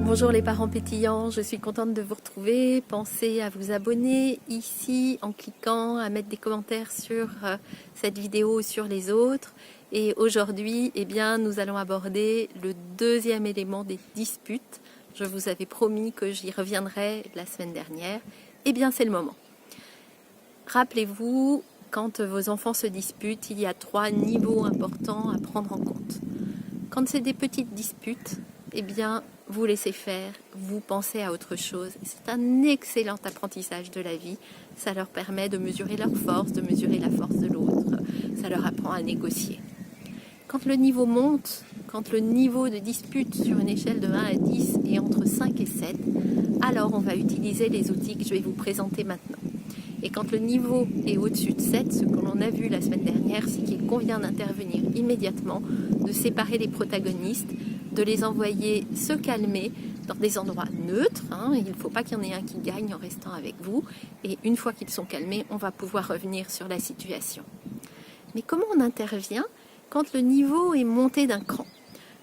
Bonjour les parents pétillants, je suis contente de vous retrouver. Pensez à vous abonner ici en cliquant, à mettre des commentaires sur cette vidéo ou sur les autres. Et aujourd'hui, eh bien, nous allons aborder le deuxième élément des disputes. Je vous avais promis que j'y reviendrai la semaine dernière. Eh bien, c'est le moment. Rappelez-vous, quand vos enfants se disputent, il y a 3 niveaux importants à prendre en compte. Quand c'est des petites disputes, eh bien, vous laissez faire, vous pensez à autre chose. C'est un excellent apprentissage de la vie. Ça leur permet de mesurer leur force, de mesurer la force de l'autre. Ça leur apprend à négocier. Quand le niveau monte, quand le niveau de dispute sur une échelle de 1 à 10 est entre 5 et 7, alors on va utiliser les outils que je vais vous présenter maintenant. Et quand le niveau est au-dessus de 7, ce que l'on a vu la semaine dernière, c'est qu'il convient d'intervenir immédiatement, de séparer les protagonistes, de les envoyer se calmer dans des endroits neutres. Il ne faut pas qu'il y en ait un qui gagne en restant avec vous. Et une fois qu'ils sont calmés, on va pouvoir revenir sur la situation. Mais comment on intervient quand le niveau est monté d'un cran?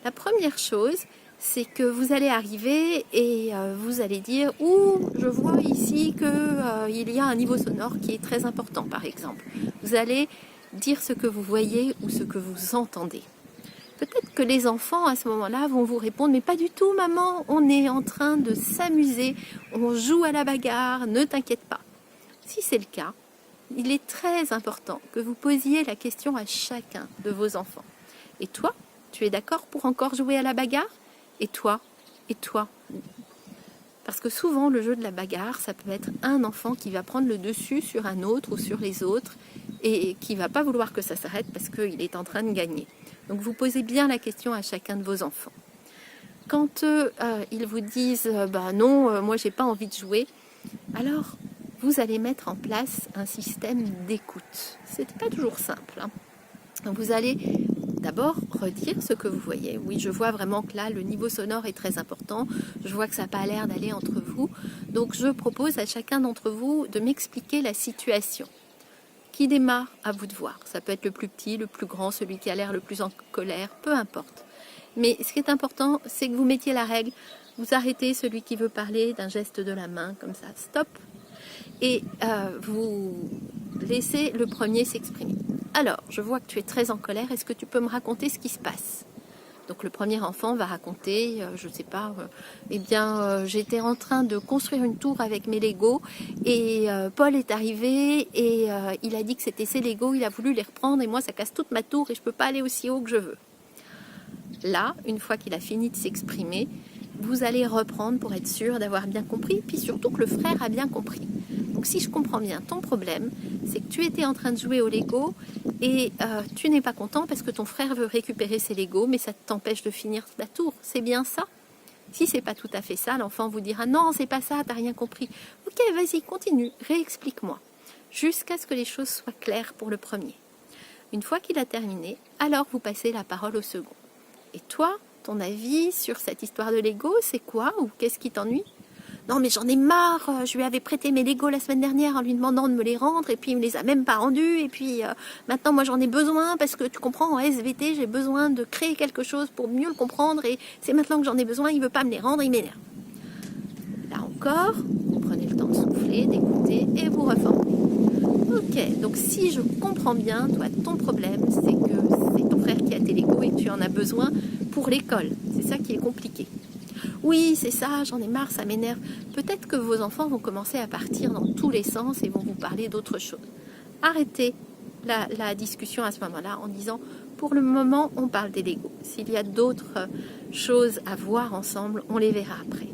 La première chose, c'est que vous allez arriver et vous allez dire « Ouh, je vois ici qu'il y a un niveau sonore qui est très important, par exemple. » Vous allez dire ce que vous voyez ou ce que vous entendez. Peut-être que les enfants, à ce moment-là, vont vous répondre « Mais pas du tout, maman, on est en train de s'amuser, on joue à la bagarre, ne t'inquiète pas. » Si c'est le cas, il est très important que vous posiez la question à chacun de vos enfants. « Et toi, tu es d'accord pour encore jouer à la bagarre ? Et toi ? Et toi ?» Parce que souvent, le jeu de la bagarre, ça peut être un enfant qui va prendre le dessus sur un autre ou sur les autres et qui ne va pas vouloir que ça s'arrête parce qu'il est en train de gagner. Donc vous posez bien la question à chacun de vos enfants. Quand ils vous disent « non, moi j'ai pas envie de jouer », alors vous allez mettre en place un système d'écoute. C'est pas toujours simple. Vous allez d'abord redire ce que vous voyez. Oui, je vois vraiment que là, le niveau sonore est très important. Je vois que ça n'a pas l'air d'aller entre vous. Donc, je propose à chacun d'entre vous de m'expliquer la situation. Qui démarre? À vous de voir. Ça peut être le plus petit, le plus grand, celui qui a l'air le plus en colère, peu importe. Mais ce qui est important, c'est que vous mettiez la règle. Vous arrêtez celui qui veut parler d'un geste de la main, comme ça, stop. Et vous laissez le premier s'exprimer. Alors, je vois que tu es très en colère, est-ce que tu peux me raconter ce qui se passe? Donc le premier enfant va raconter, je ne sais pas, j'étais en train de construire une tour avec mes Legos et Paul est arrivé et il a dit que c'était ses Legos, il a voulu les reprendre et moi ça casse toute ma tour et je ne peux pas aller aussi haut que je veux. Là, une fois qu'il a fini de s'exprimer, vous allez reprendre pour être sûr d'avoir bien compris, puis surtout que le frère a bien compris. Donc si je comprends bien, ton problème, c'est que tu étais en train de jouer au Lego et tu n'es pas content parce que ton frère veut récupérer ses Legos, mais ça t'empêche de finir la tour. C'est bien ça? Si c'est pas tout à fait ça, l'enfant vous dira « Non, c'est pas ça, t'as rien compris. » Ok, vas-y, continue, réexplique-moi, jusqu'à ce que les choses soient claires pour le premier. Une fois qu'il a terminé, alors vous passez la parole au second. Et toi, ton avis sur cette histoire de Lego, c'est quoi ou qu'est-ce qui t'ennuie? Non mais j'en ai marre, je lui avais prêté mes Legos la semaine dernière en lui demandant de me les rendre et puis il me les a même pas rendus et puis maintenant moi j'en ai besoin parce que tu comprends, en SVT j'ai besoin de créer quelque chose pour mieux le comprendre et c'est maintenant que j'en ai besoin, il veut pas me les rendre, il m'énerve. Là encore, vous prenez le temps de souffler, d'écouter et vous reformez. Ok, donc si je comprends bien, toi ton problème c'est que c'est ton frère qui a tes Legos et que tu en as besoin pour l'école, c'est ça qui est compliqué. Oui, c'est ça, j'en ai marre, ça m'énerve. Peut-être que vos enfants vont commencer à partir dans tous les sens et vont vous parler d'autre chose. Arrêtez la discussion à ce moment-là en disant « Pour le moment, on parle des Legos. S'il y a d'autres choses à voir ensemble, on les verra après. »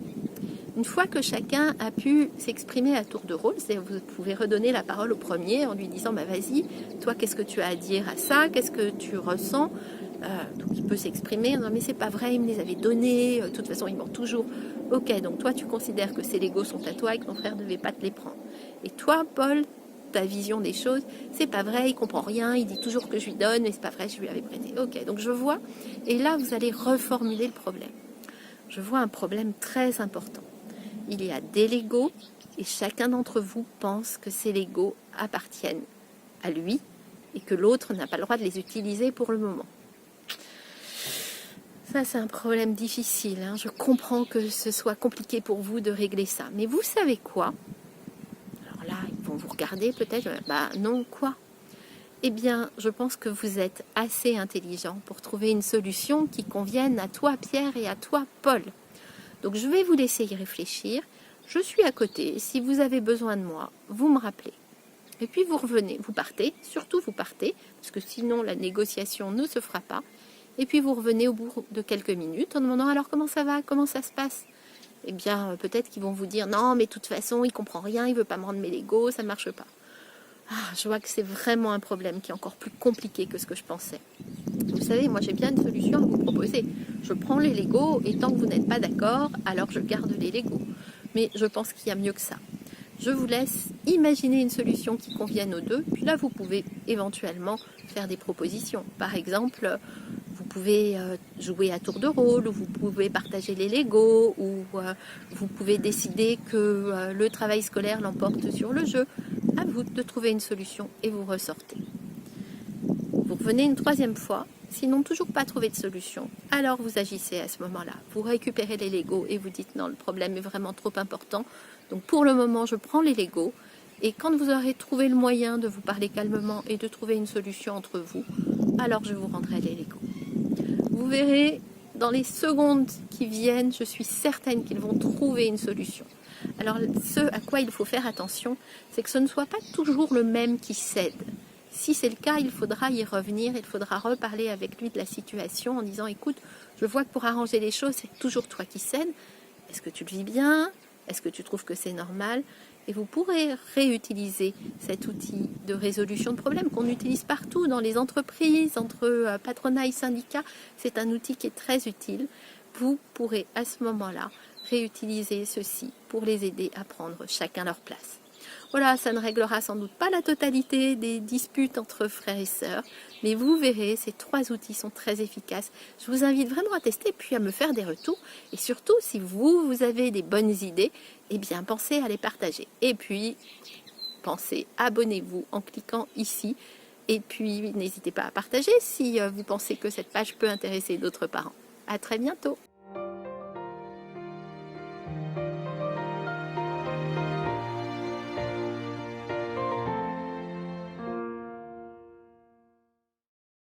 Une fois que chacun a pu s'exprimer à tour de rôle, c'est-à-dire vous pouvez redonner la parole au premier en lui disant « Vas-y, toi, qu'est-ce que tu as à dire à ça? Qu'est-ce que tu ressens ?» Donc il peut s'exprimer, non mais c'est pas vrai, il me les avait donnés, de toute façon ils m'ont toujours. Ok, donc toi tu considères que ces Legos sont à toi et que ton frère ne devait pas te les prendre. Et toi Paul, ta vision des choses, c'est pas vrai, il comprend rien, il dit toujours que je lui donne, mais c'est pas vrai, je lui avais prêté. Ok, donc je vois, et là vous allez reformuler le problème. Je vois un problème très important. Il y a des Legos et chacun d'entre vous pense que ces Legos appartiennent à lui et que l'autre n'a pas le droit de les utiliser pour le moment. Ça, c'est un problème difficile, hein. Je comprends que ce soit compliqué pour vous de régler ça. Mais vous savez quoi? Alors là, ils vont vous regarder peut-être. Bah non, quoi? Eh bien, je pense que vous êtes assez intelligent pour trouver une solution qui convienne à toi, Pierre, et à toi, Paul. Donc, je vais vous laisser y réfléchir. Je suis à côté. Si vous avez besoin de moi, vous me rappelez. Et puis, vous revenez, vous partez. Surtout, vous partez, parce que sinon, la négociation ne se fera pas. Et puis, vous revenez au bout de quelques minutes en demandant, alors, comment ça va? Comment ça se passe? Eh bien, peut-être qu'ils vont vous dire, non, mais de toute façon, il comprend rien, il veut pas me rendre mes Legos, ça ne marche pas. Ah, je vois que c'est vraiment un problème qui est encore plus compliqué que ce que je pensais. Vous savez, moi j'ai bien une solution à vous proposer. Je prends les Legos et tant que vous n'êtes pas d'accord, alors je garde les Legos. Mais je pense qu'il y a mieux que ça. Je vous laisse imaginer une solution qui convienne aux deux, puis là vous pouvez éventuellement faire des propositions. Par exemple, vous pouvez jouer à tour de rôle, ou vous pouvez partager les Legos, ou vous pouvez décider que le travail scolaire l'emporte sur le jeu. À vous de trouver une solution et vous ressortez. Vous revenez une troisième fois, sinon toujours pas trouvé de solution, alors vous agissez à ce moment-là. Vous récupérez les Legos et vous dites non, le problème est vraiment trop important, donc pour le moment je prends les Legos et quand vous aurez trouvé le moyen de vous parler calmement et de trouver une solution entre vous, alors je vous rendrai les Legos. Vous verrez, dans les secondes qui viennent, je suis certaine qu'ils vont trouver une solution. Alors, ce à quoi il faut faire attention, c'est que ce ne soit pas toujours le même qui cède. Si c'est le cas, il faudra y revenir, il faudra reparler avec lui de la situation en disant, écoute, je vois que pour arranger les choses, c'est toujours toi qui cèdes. Est-ce que tu le vis bien? Est-ce que tu trouves que c'est normal? Et vous pourrez réutiliser cet outil de résolution de problèmes qu'on utilise partout dans les entreprises, entre patronat et syndicats. C'est un outil qui est très utile. Vous pourrez à ce moment-là réutiliser ceci pour les aider à prendre chacun leur place. Voilà, ça ne réglera sans doute pas la totalité des disputes entre frères et sœurs, mais vous verrez, ces trois outils sont très efficaces. Je vous invite vraiment à tester puis à me faire des retours. Et surtout, si vous avez des bonnes idées, eh bien, pensez à les partager. Et puis, pensez, abonnez-vous en cliquant ici. Et puis, n'hésitez pas à partager si vous pensez que cette page peut intéresser d'autres parents. À très bientôt.